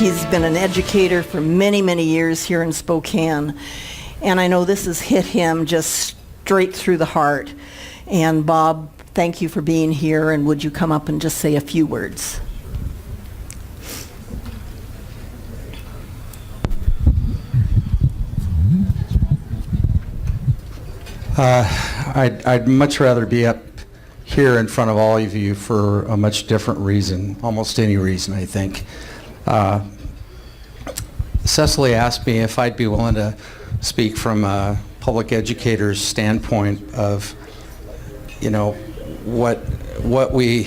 He's been an educator for many, many years here in Spokane, and I know this has hit him just straight through the heart. And Bob, thank you for being here, and would you come up and just say a few words? I'd much rather be up here in front of all of you for a much different reason, almost any reason, I think. Cecily asked me if I'd be willing to speak from a public educator's standpoint of, you know, what we,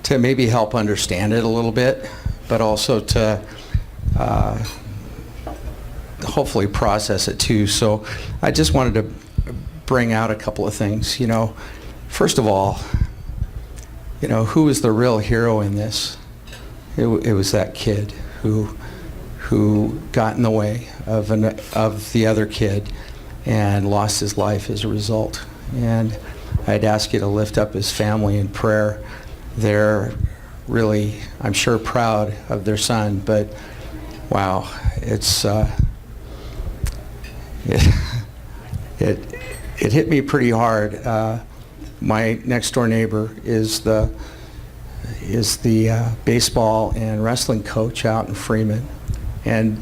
to maybe help understand it a little bit, but also to hopefully process it too. So I just wanted to bring out a couple of things. You know, first of all, you know, who was the real hero in this? It was that kid who got in the way of the other kid and lost his life as a result. And I'd ask you to lift up his family in prayer. They're really, I'm sure, proud of their son, but wow, it's it hit me pretty hard. My next door neighbor is the baseball and wrestling coach out in Freeman, and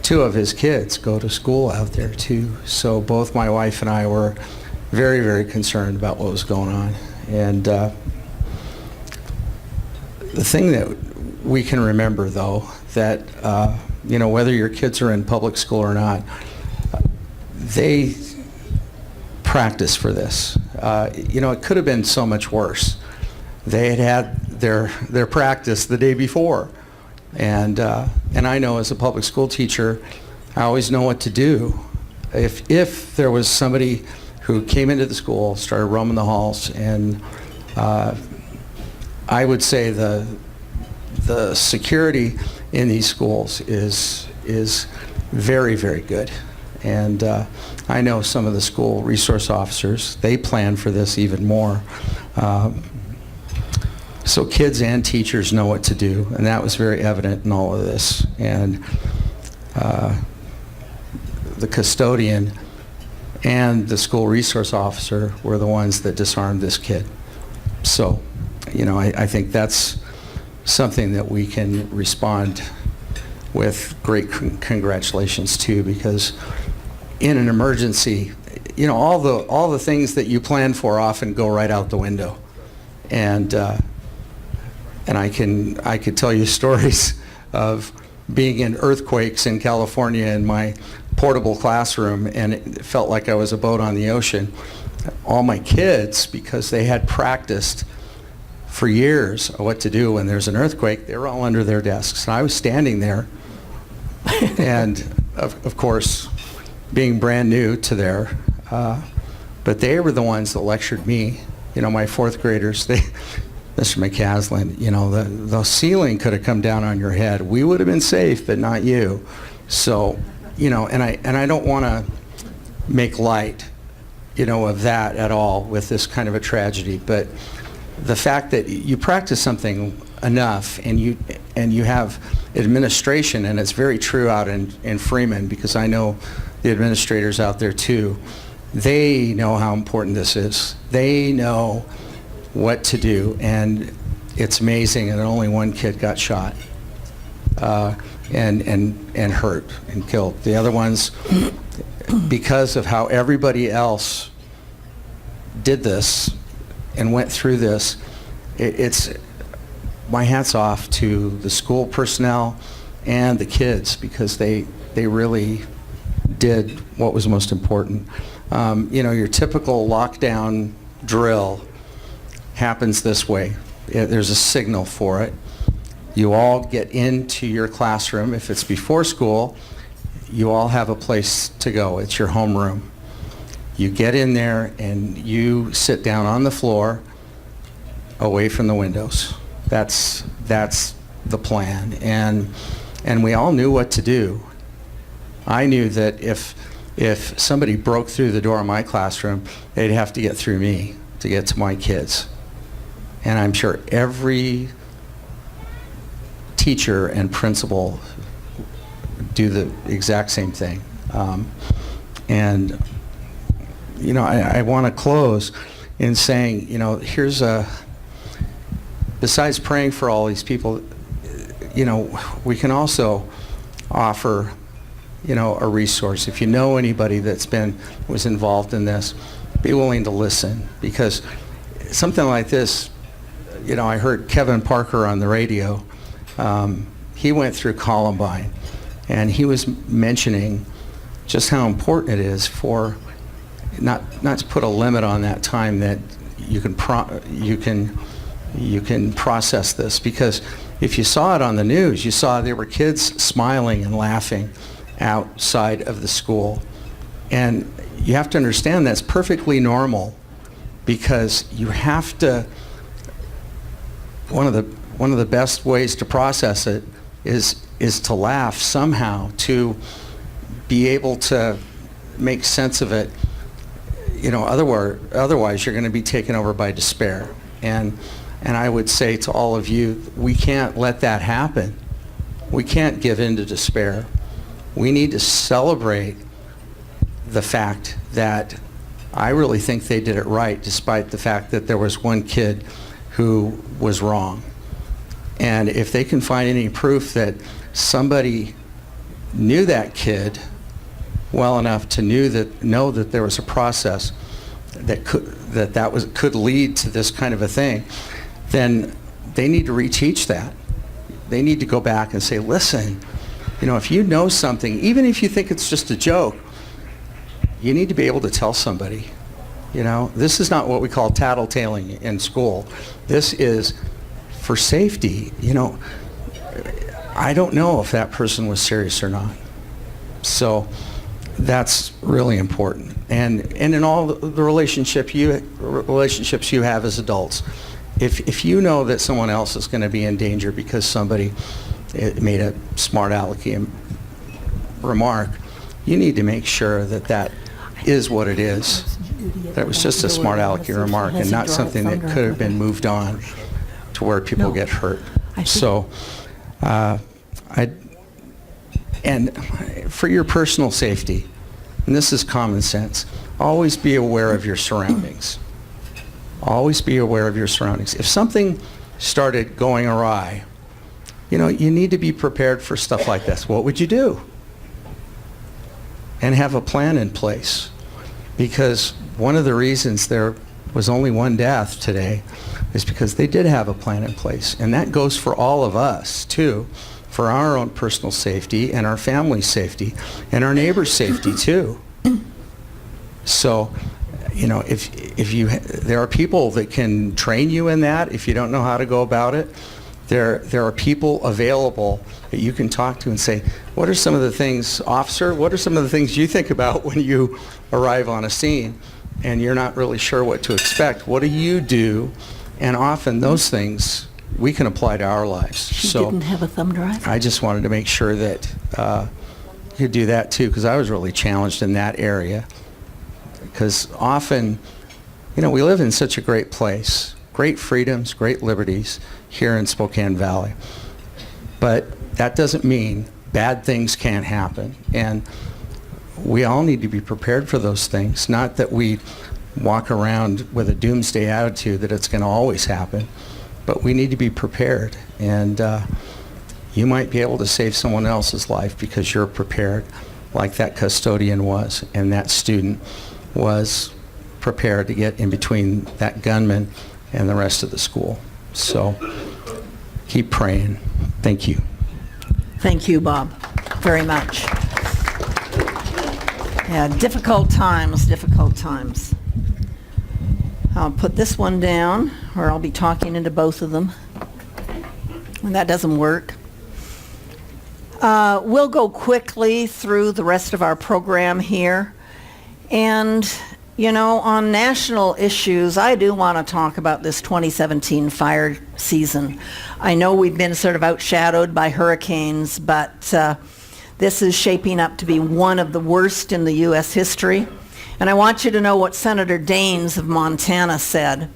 two of his kids go to school out there too. So both my wife and I were very, very concerned about what was going on. And the thing that we can remember, though, that you know, whether your kids are in public school or not, they practice for this. You know, it could have been so much worse. They had their practice the day before, and I know as a public school teacher, I always know what to do if there was somebody who came into the school, started roaming the halls, and I would say the security in these schools is very, very good. And I know some of the school resource officers, they plan for this even more. So kids and teachers know what to do, and that was very evident in all of this. And the custodian and the school resource officer were the ones that disarmed this kid. So, you know, I think that's something that we can respond with great congratulations to, because in an emergency, you know, all the things that you plan for often go right out the window. And I could tell you stories of being in earthquakes in California in my portable classroom, and it felt like I was a boat on the ocean. All my kids, because they had practiced for years what to do when there's an earthquake, they were all under their desks. And I was standing there, and of course, being brand new to there, but they were the ones that lectured me. You know, my fourth graders, Mr. McCaslin, you know, the ceiling could have come down on your head. We would have been safe, but not you. So, you know, and I don't want to make light, you know, of that at all with this kind of a tragedy, but the fact that you practice something enough and you have administration, and it's very true out in Freeman, because I know the administrators out there too, they know how important this is. They know what to do, and it's amazing, and only one kid got shot and hurt and killed. The other ones, because of how everybody else did this and went through this, it's my hat's off to the school personnel and the kids, because they really did what was most important. You know, your typical lockdown drill happens this way. There's a signal for it. You all get into your classroom. If it's before school, you all have a place to go. It's your homeroom. You get in there and you sit down on the floor away from the windows. That's the plan. And we all knew what to do. I knew that if somebody broke through the door of my classroom, they'd have to get through me to get to my kids. And I'm sure every teacher and principal do the exact same thing. And, you know, I want to close in saying, you know, here's besides praying for all these people, you know, we can also offer, you know, a resource. If you know anybody was involved in this, be willing to listen, because something like this, you know, I heard Kevin Parker on the radio. He went through Columbine, and he was mentioning just how important it is for not to put a limit on that time that you can process this, because if you saw it on the news, you saw there were kids smiling and laughing outside of the school. And you have to understand that's perfectly normal, because you have to, one of the best ways to process it is to laugh somehow, to be able to make sense of it. You know, otherwise you're going to be taken over by despair. And I would say to all of you, we can't let that happen. We can't give in to despair. We need to celebrate the fact that I really think they did it right, despite the fact that there was one kid who was wrong. And if they can find any proof that somebody knew that kid well enough to know that there was a process that could lead to this kind of a thing, then they need to reteach that. They need to go back and say, listen, you know, if you know something, even if you think it's just a joke, you need to be able to tell somebody. You know, this is not what we call tattletaling in school. This is for safety. You know, I don't know if that person was serious or not. So that's really important. And in all the relationships you have as adults, if you know that someone else is going to be in danger because somebody made a smart alecky remark, you need to make sure that that is what it is. That it was just a smart alecky remark and not something that could have been moved on to where people get hurt. So, and for your personal safety, and this is common sense, always be aware of your surroundings. Always be aware of your surroundings. If something started going awry, you know, you need to be prepared for stuff like this. What would you do? And have a plan in place. Because one of the reasons there was only one death today is because they did have a plan in place. And that goes for all of us, too, for our own personal safety and our family's safety and our neighbor's safety, too. So, you know, there are people that can train you in that if you don't know how to go about it. There are people available that you can talk to and say, what are some of the things, officer, what are some of the things you think about when you arrive on a scene and you're not really sure what to expect? What do you do? And often those things we can apply to our lives. She didn't have a thumb drive? I just wanted to make sure that you could do that too, because I was really challenged in that area. Because often, you know, we live in such a great place, great freedoms, great liberties here in Spokane Valley. But that doesn't mean bad things can't happen. And we all need to be prepared for those things. Not that we walk around with a doomsday attitude that it's going to always happen, but we need to be prepared. And you might be able to save someone else's life because you're prepared, like that custodian was, and that student was prepared to get in between that gunman and the rest of the school. So keep praying. Thank you. Thank you, Bob, very much. Yeah, difficult times, difficult times. I'll put this one down, or I'll be talking into both of them. And that doesn't work. We'll go quickly through the rest of our program here. And, you know, on national issues, I do want to talk about this 2017 fire season. I know we've been sort of outshadowed by hurricanes, but this is shaping up to be one of the worst in the U.S. history. And I want you to know what Senator Daines of Montana said.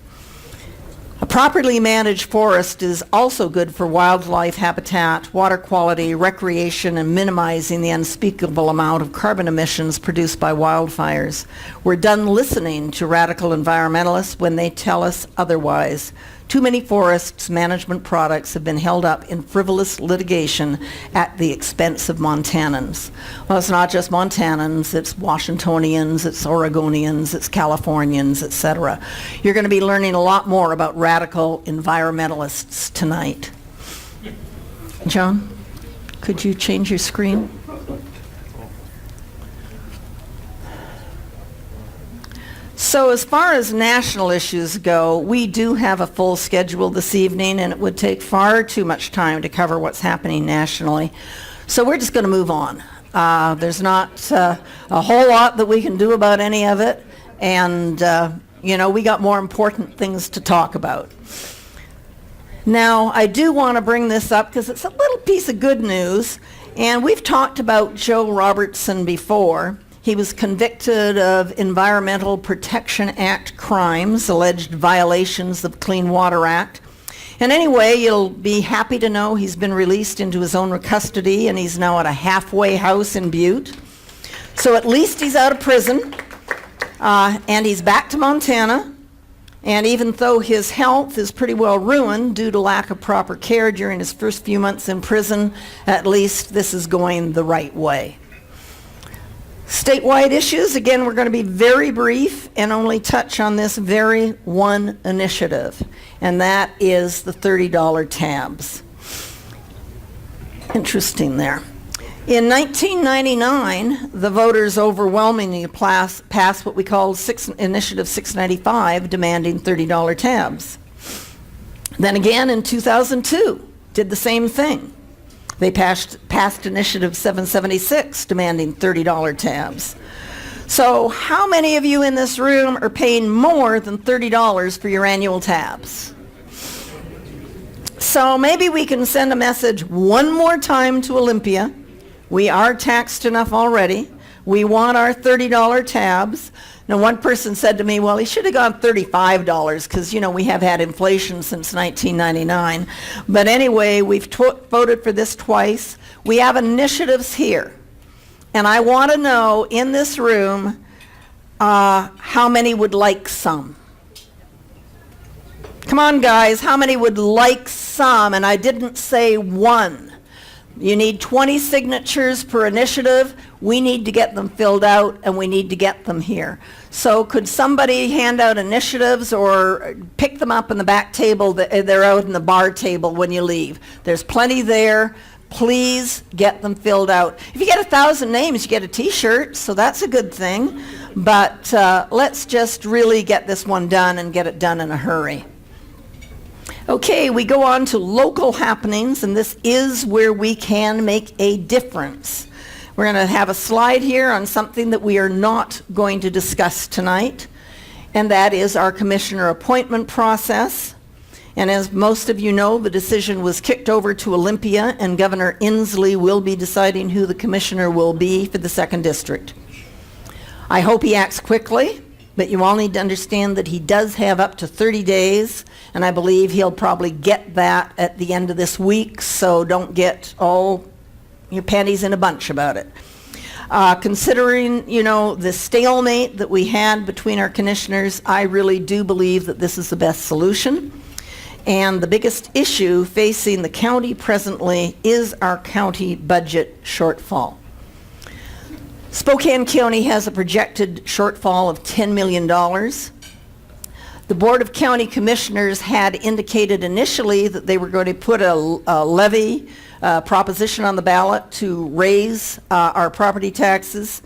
A properly managed forest is also good for wildlife habitat, water quality, recreation, and minimizing the unspeakable amount of carbon emissions produced by wildfires. We're done listening to radical environmentalists when they tell us otherwise. Too many forests management products have been held up in frivolous litigation at the expense of Montanans. Well, it's not just Montanans, it's Washingtonians, it's Oregonians, it's Californians, etc. You're going to be learning a lot more about radical environmentalists tonight. John, could you change your screen? So as far as national issues go, we do have a full schedule this evening, and it would take far too much time to cover what's happening nationally. So we're just going to move on. There's not a whole lot that we can do about any of it, and we got more important things to talk about. Now, I do want to bring this up because it's a little piece of good news, and we've talked about Joe Robertson before. He was convicted of Environmental Protection Act crimes, alleged violations of Clean Water Act. And anyway, you'll be happy to know he's been released into his own custody, and he's now at a halfway house in Butte. So at least he's out of prison, and he's back to Montana. And even though his health is pretty well ruined due to lack of proper care during his first few months in prison, at least this is going the right way. Statewide issues, again, we're going to be very brief and only touch on this very one initiative, and that is the $30 tabs. Interesting there. In 1999, the voters overwhelmingly passed what we call Initiative 695, demanding $30 tabs. Then again in 2002, did the same thing. They passed Initiative 776, demanding $30 tabs. So how many of you in this room are paying more than $30 for your annual tabs? So maybe we can send a message one more time to Olympia. We are taxed enough already. We want our $30 tabs. Now, one person said to me, well, he should have gone $35 because, we have had inflation since 1999. But anyway, we've voted for this twice. We have initiatives here. And I want to know in this room how many would like some. Come on, guys, how many would like some? And I didn't say one. You need 20 signatures per initiative. We need to get them filled out, and we need to get them here. So could somebody hand out initiatives or pick them up in the back table? They're out in the bar table when you leave. There's plenty there. Please get them filled out. If you get 1,000 names, you get a t-shirt, so that's a good thing. But let's just really get this one done and get it done in a hurry. Okay, we go on to local happenings, and this is where we can make a difference. We're going to have a slide here on something that we are not going to discuss tonight, and that is our commissioner appointment process. And as most of you know, the decision was kicked over to Olympia, and Governor Inslee will be deciding who the commissioner will be for the 2nd District. I hope he acts quickly, but you all need to understand that he does have up to 30 days, and I believe he'll probably get that at the end of this week, so don't get all your panties in a bunch about it. Considering, the stalemate that we had between our commissioners, I really do believe that this is the best solution. And the biggest issue facing the county presently is our county budget shortfall. Spokane County has a projected shortfall of $10 million. The Board of County Commissioners had indicated initially that they were going to put a levy proposition on the ballot to raise our property taxes.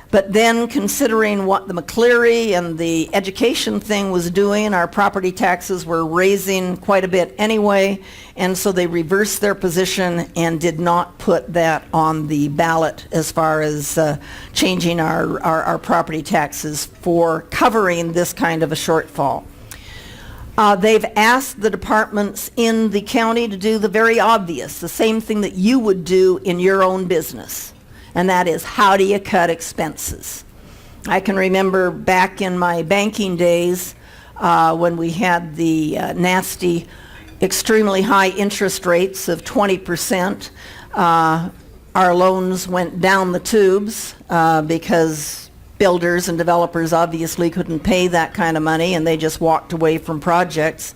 But then considering what the McCleary and the education thing was doing, our property taxes were raising quite a bit anyway, and so they reversed their position and did not put that on the ballot as far as changing our property taxes for covering this kind of a shortfall. They've asked the departments in the county to do the very obvious, the same thing that you would do in your own business. And that is, how do you cut expenses? I can remember back in my banking days, when we had the nasty, extremely high interest rates of 20%. Our loans went down the tubes because builders and developers obviously couldn't pay that kind of money, and they just walked away from projects.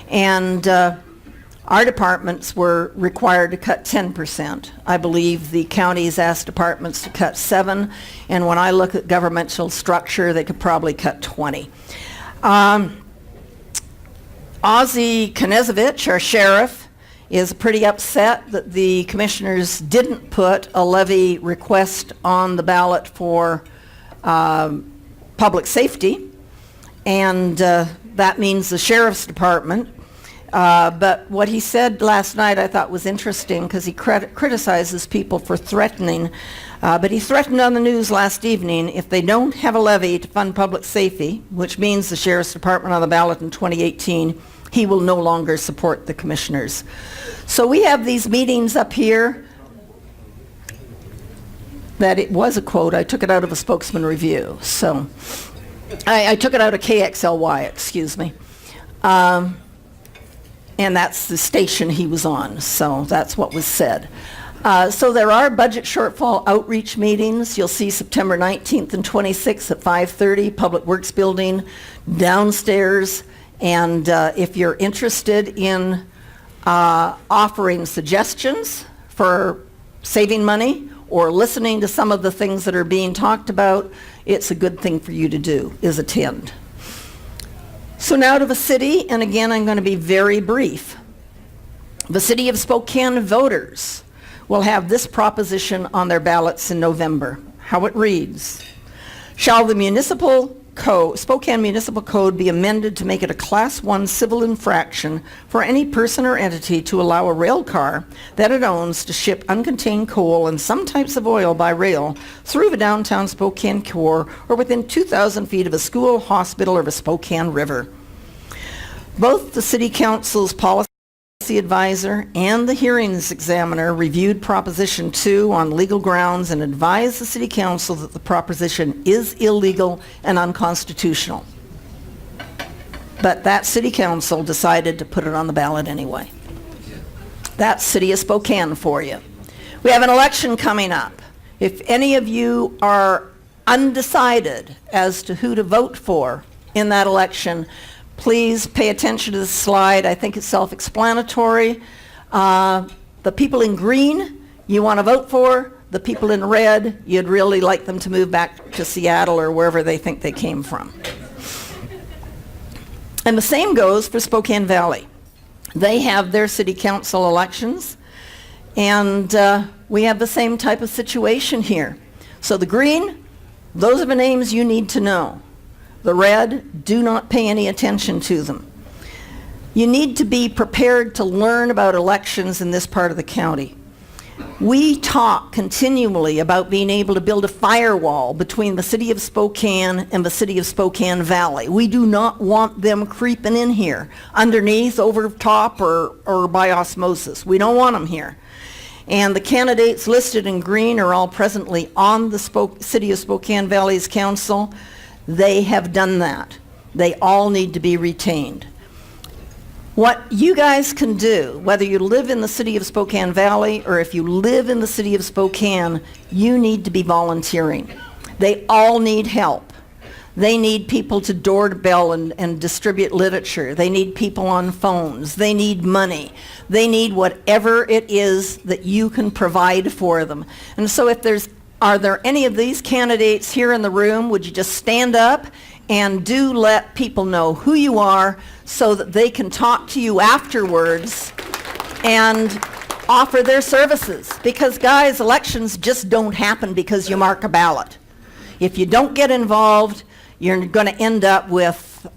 And our departments were required to cut 10%. I believe the counties asked departments to cut 7%, and when I look at governmental structure, they could probably cut 20%. Ozzie Knezovich, our sheriff, is pretty upset that the commissioners didn't put a levy request on the ballot for public safety, and that means the sheriff's department. But what he said last night I thought was interesting, because he criticizes people for threatening, but he threatened on the news last evening if they don't have a levy to fund public safety, which means the sheriff's department on the ballot in 2018, he will no longer support the commissioners. So we have these meetings up here. That it was a quote. I took it out of a Spokesman Review. So I took it out of KXLY, excuse me. And that's the station he was on, so that's what was said. So there are budget shortfall outreach meetings. You'll see September 19th and 26th at 5:30, Public Works Building, downstairs. And if you're interested in offering suggestions for saving money or listening to some of the things that are being talked about, it's a good thing for you to do, is attend. So now to the city, and again, I'm going to be very brief. The City of Spokane voters will have this proposition on their ballots in November. How it reads: shall the Spokane Municipal Code be amended to make it a Class 1 civil infraction for any person or entity to allow a rail car that it owns to ship uncontained coal and some types of oil by rail through the downtown Spokane core or within 2,000 feet of a school, hospital, or the Spokane River? Both the City Council's policy advisor and the hearings examiner reviewed Proposition 2 on legal grounds and advised the City Council that the proposition is illegal and unconstitutional. But that City Council decided to put it on the ballot anyway. That's City of Spokane for you. We have an election coming up. If any of you are undecided as to who to vote for in that election, please pay attention to the slide. I think it's self-explanatory. The people in green you want to vote for. The people in red, you'd really like them to move back to Seattle or wherever they think they came from. And the same goes for Spokane Valley. They have their city council elections, and we have the same type of situation here. So the green, those are the names you need to know. The red, do not pay any attention to them. You need to be prepared to learn about elections in this part of the county. We talk continually about being able to build a firewall between the City of Spokane and the City of Spokane Valley. We do not want them creeping in here, underneath, over top, or by osmosis. We don't want them here. And the candidates listed in green are all presently on the City of Spokane Valley's council. They have done that. They all need to be retained. What you guys can do, whether you live in the City of Spokane Valley or if you live in the City of Spokane, you need to be volunteering. They all need help. They need people to door-to-bell and distribute literature. They need people on phones. They need money. They need whatever it is that you can provide for them. And so are there any of these candidates here in the room? Would you just stand up and do let people know who you are so that they can talk to you afterwards and offer their services? Because guys, elections just don't happen because you mark a ballot. If you don't get involved, you're going to end up with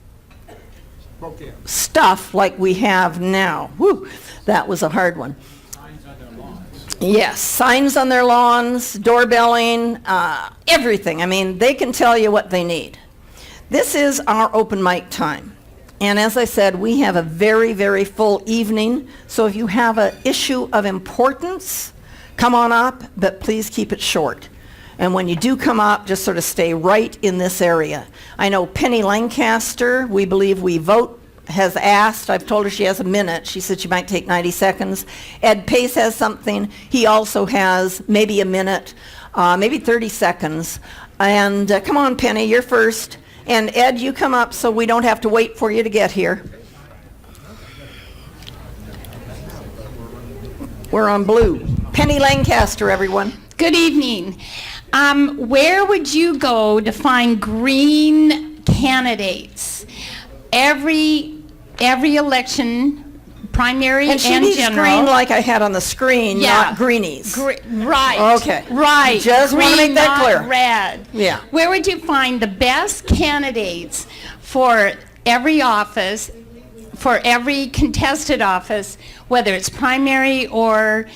stuff like we have now. Whew, that was a hard one. Yes, signs on their lawns, doorbelling, everything. I mean, they can tell you what they need. This is our open mic time. And as I said, we have a very, very full evening. So if you have an issue of importance, come on up, but please keep it short. And when you do come up, just sort of stay right in this area. I know Penny Lancaster, we believe we vote, has asked. I've told her she has a minute. She said she might take 90 seconds. Ed Pace has something. He also has maybe a minute, maybe 30 seconds. And come on, Penny, you're first. And Ed, you come up so we don't have to wait for you to get here. We're on blue. Penny Lancaster, everyone. Good evening. Where would you go to find green candidates? Every election, primary And she and needs general. green like I had on the screen, Yeah. not greenies. Right. Okay. Right. Just wanna Green, make that not clear. red. Yeah. Where would you find the best candidates for every office, for every contested office, whether it's primary or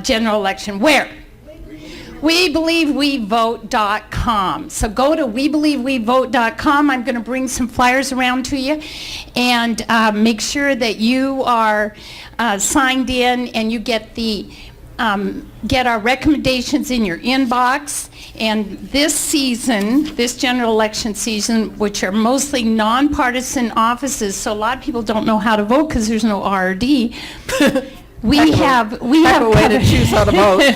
general election? Where? WeBelieveWeVote.com. So go to WeBelieveWeVote.com. I'm going to bring some flyers around to you, and make sure that you are signed in and you get get our recommendations in your inbox. And this season, this general election season, which are mostly nonpartisan offices, so a lot of people don't know how to vote because there's no RRD. we have a way to choose how to vote.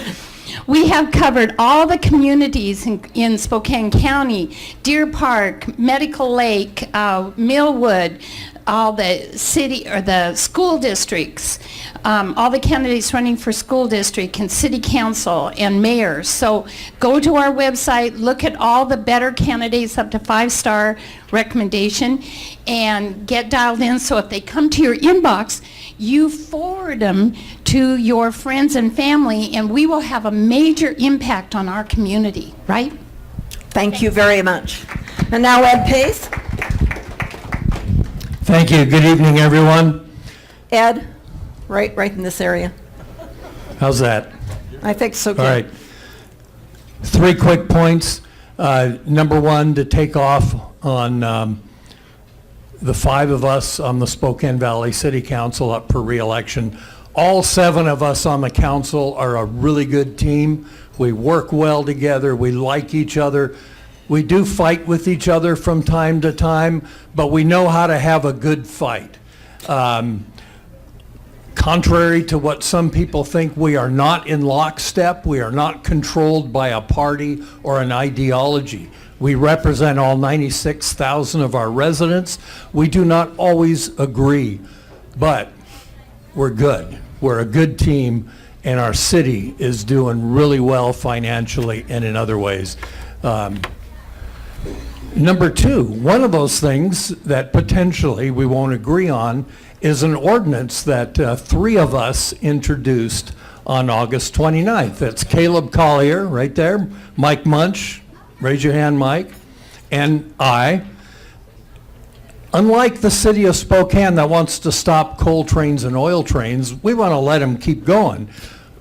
We have covered all the communities in Spokane County, Deer Park, Medical Lake, Millwood, all the city or the school districts, all the candidates running for school district and city council and mayors. So go to our website, look at all the better candidates up to 5-star recommendation, and get dialed in. So if they come to your inbox, you forward them to your friends and family, and we will have a major impact on our community, right? Thank you very much. And now Ed Pace. Thank you. Good evening, everyone. Ed, right in this area. How's that? I think so. All right. 3 quick points. Number one, to take off on the 5 of us on the Spokane Valley City Council up for re-election. All 7 of us on the council are a really good team. We work well together. We like each other. We do fight with each other from time to time, but we know how to have a good fight. Contrary to what some people think, we are not in lockstep. We are not controlled by a party or an ideology. We represent all 96,000 of our residents. We do not always agree, but we're good. We're a good team, and our city is doing really well financially and in other ways. Number 2, one of those things that potentially we won't agree on is an ordinance that 3 of us introduced on August 29th. That's Caleb Collier, right there, Mike Munch, raise your hand, Mike, and I. Unlike the city of Spokane that wants to stop coal trains and oil trains, we want to let them keep going.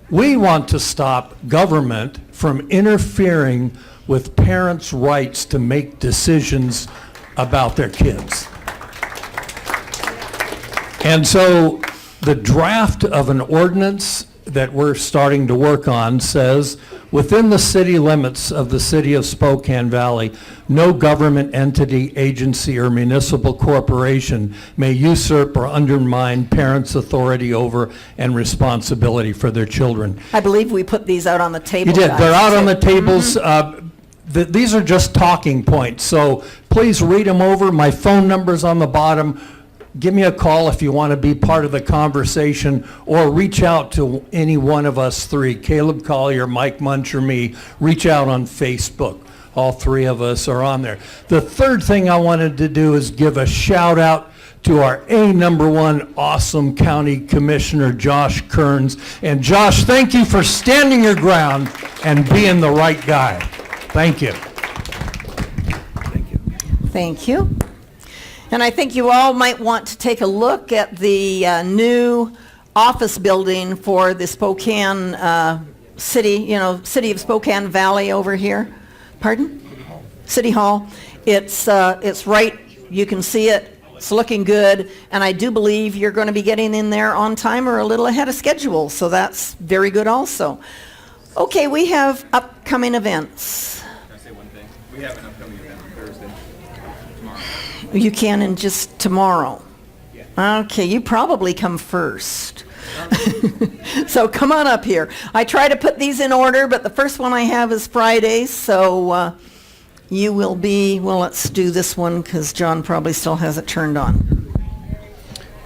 We want to stop government from interfering with parents' rights to make decisions about their kids. And so the draft of an ordinance that we're starting to work on says, within the city limits of the city of Spokane Valley, no government entity, agency, or municipal corporation may usurp or undermine parents' authority over and responsibility for their children. I believe we put these out on the table. You did. guys. They're out on the tables. These are just talking points, so please read them over. My phone number's on the bottom. Give me a call if you want to be part of the conversation, or reach out to any one of us 3, Caleb Collier, Mike Munch, or me. Reach out on Facebook. All 3 of us are on there. The third thing I wanted to do is give a shout out to our #1 awesome county commissioner, Josh Kearns. And Josh, thank you for standing your ground and being the right guy. Thank you. Thank you. And I think you all might want to take a look at the new office building for the Spokane city, city of Spokane Valley over here. Pardon? City Hall. It's right, you can see it. It's looking good, and I do believe you're going to be getting in there on time or a little ahead of schedule, so that's very good also. Okay, we have upcoming events. Can I say one thing? We have an upcoming event on Thursday, tomorrow. You can in just tomorrow. Okay, you probably come first. So come on up here. I try to put these in order, but the first one I have is Friday, so you will be, well, let's do this one because John probably still has it turned on.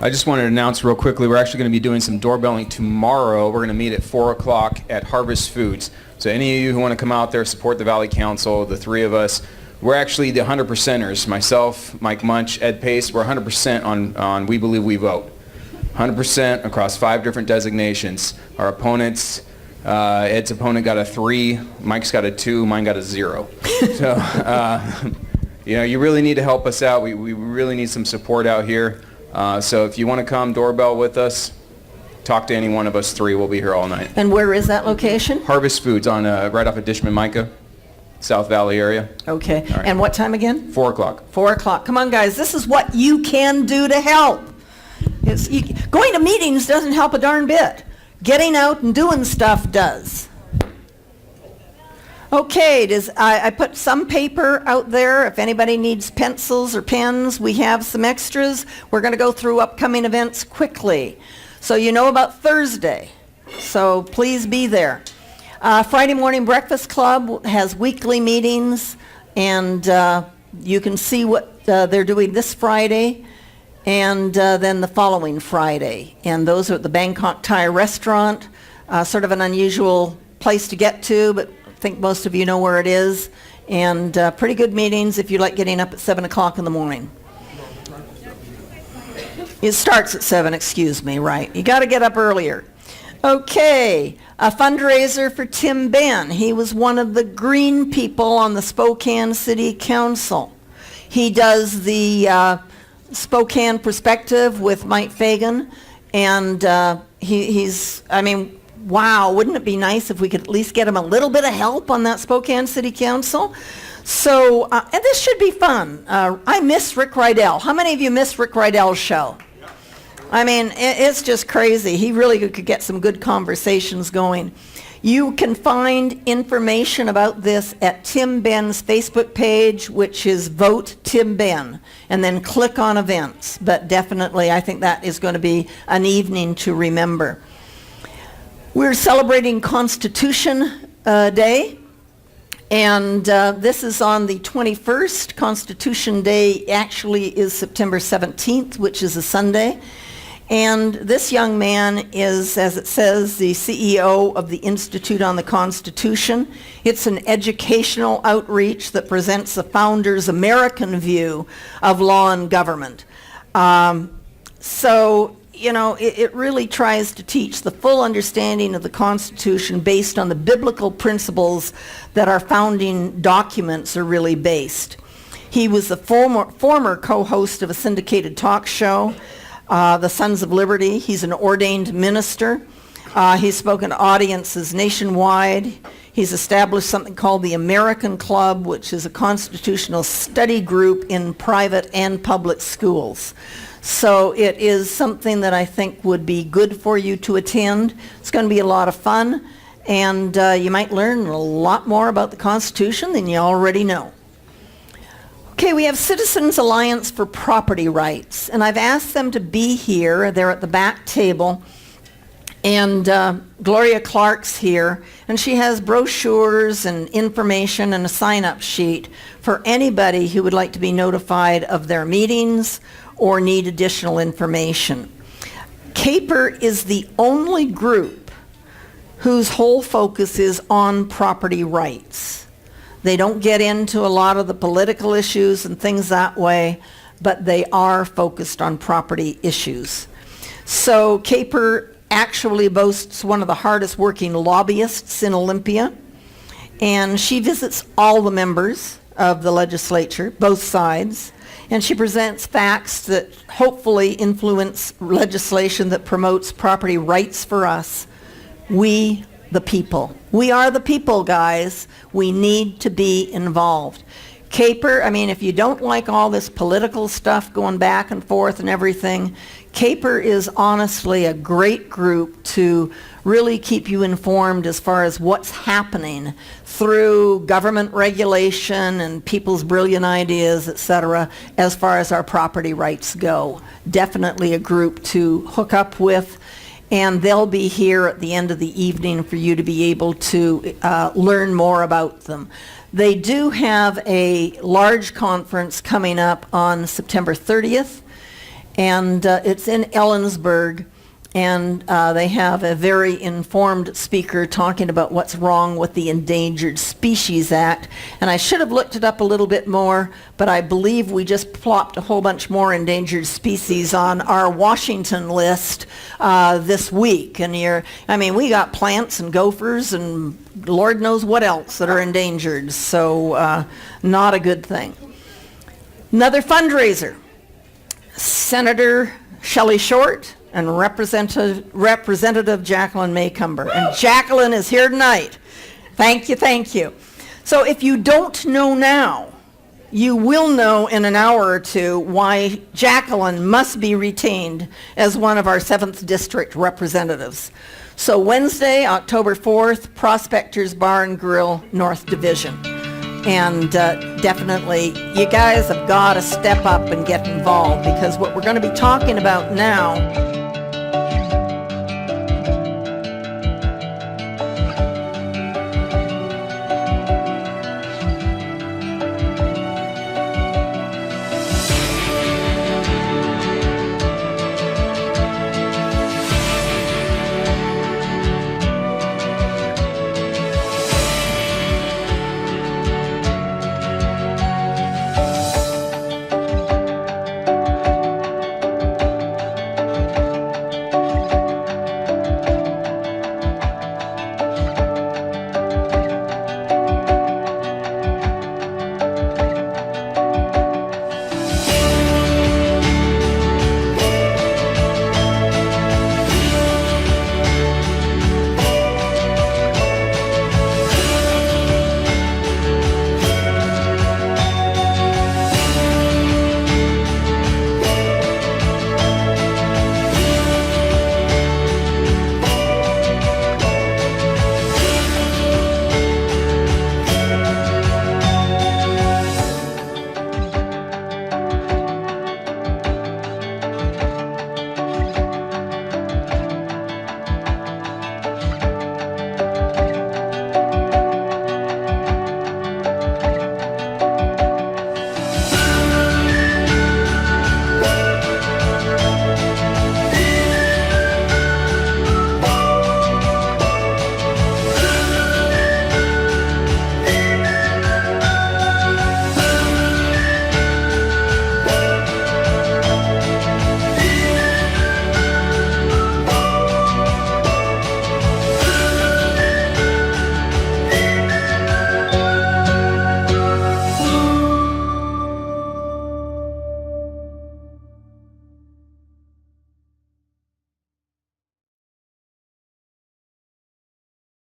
I just wanted to announce real quickly, we're actually going to be doing some doorbelling tomorrow. We're going to meet at 4 o'clock at Harvest Foods. So any of you who want to come out there, support the Valley Council, the three of us, we're actually the 100%ers. Myself, Mike Munch, Ed Pace, we're 100% on We Believe We Vote. 100% across 5 different designations. Our opponents, Ed's opponent got a 3, Mike's got a 2, mine got a 0. So, you know, you really need to help us out. We really need some support out here. So if you want to come doorbell with us, talk to any one of us 3. We'll be here all night. And where is that location? Harvest Foods on right off of Dishman Micah, South Valley area. Okay, All right. and what time again? 4 o'clock. 4 o'clock. Come on, guys, this is what you can do to help. Going to meetings doesn't help a darn bit. Getting out and doing stuff does. Okay, I put some paper out there. If anybody needs pencils or pens, we have some extras. We're going to go through upcoming events quickly. So you know about Thursday, so please be there. Friday Morning Breakfast Club has weekly meetings, and you can see what they're doing this Friday and then the following Friday. And those are at the Bangkok Thai restaurant, sort of an unusual place to get to, but I think most of you know where it is. And pretty good meetings if you like getting up at 7 o'clock in the morning. It starts at 7, excuse me, right. You got to get up earlier. Okay, a fundraiser for Tim Ben. He was one of the green people on the Spokane City Council. He does the Spokane Perspective with Mike Fagan, and he's, I mean, wow, wouldn't it be nice if we could at least get him a little bit of help on that Spokane City Council? So, and this should be fun. I miss Rick Rydell. How many of you miss Rick Rydell's show? I mean, it's just crazy. He really could get some good conversations going. You can find information about this at Tim Ben's Facebook page, which is Vote Tim Ben, and then click on events. But definitely, I think that is going to be an evening to remember. We're celebrating Constitution Day, and this is on the 21st. Constitution Day actually is September 17th, which is a Sunday. And this young man is, as it says, the CEO of the Institute on the Constitution. It's an educational outreach that presents the founder's American view of law and government. So, you know, it really tries to teach the full understanding of the Constitution based on the biblical principles that our founding documents are really based. He was the former co-host of a syndicated talk show, the Sons of Liberty. He's an ordained minister. He's spoken to audiences nationwide. He's established something called the American Club, which is a constitutional study group in private and public schools. So it is something that I think would be good for you to attend. It's going to be a lot of fun, and you might learn a lot more about the Constitution than you already know. Okay, we have Citizens Alliance for Property Rights, and I've asked them to be here. They're at the back table, and Gloria Clark's here, and she has brochures and information and a sign-up sheet for anybody who would like to be notified of their meetings or need additional information. CAPER is the only group whose whole focus is on property rights. They don't get into a lot of the political issues and things that way, but they are focused on property issues. So CAPER actually boasts one of the hardest working lobbyists in Olympia, and she visits all the members of the legislature, both sides, and she presents facts that hopefully influence legislation that promotes property rights for us. We the people. We are the people, guys. We need to be involved. CAPER, I mean, if you don't like all this political stuff going back and forth and everything, CAPER is honestly a great group to really keep you informed as far as what's happening through government regulation and people's brilliant ideas, etc., as far as our property rights go. Definitely a group to hook up with, and they'll be here at the end of the evening for you to be able to learn more about them. They do have a large conference coming up on September 30th, and it's in Ellensburg, and they have a very informed speaker talking about what's wrong with the Endangered Species Act. And I should have looked it up a little bit more, but I believe we just plopped a whole bunch more endangered species on our Washington list this week. And we got plants and gophers and Lord knows what else that are endangered, so not a good thing. Another fundraiser, Senator Shelley Short and Representative Jacqueline Maycumber. And Jacqueline is here tonight. Thank you, thank you. So if you don't know now, you will know in an hour or two why Jacqueline must be retained as one of our 7th District representatives. So Wednesday, October 4th, Prospectors Bar and Grill, North Division. And definitely, you guys have got to step up and get involved, because what we're going to be talking about now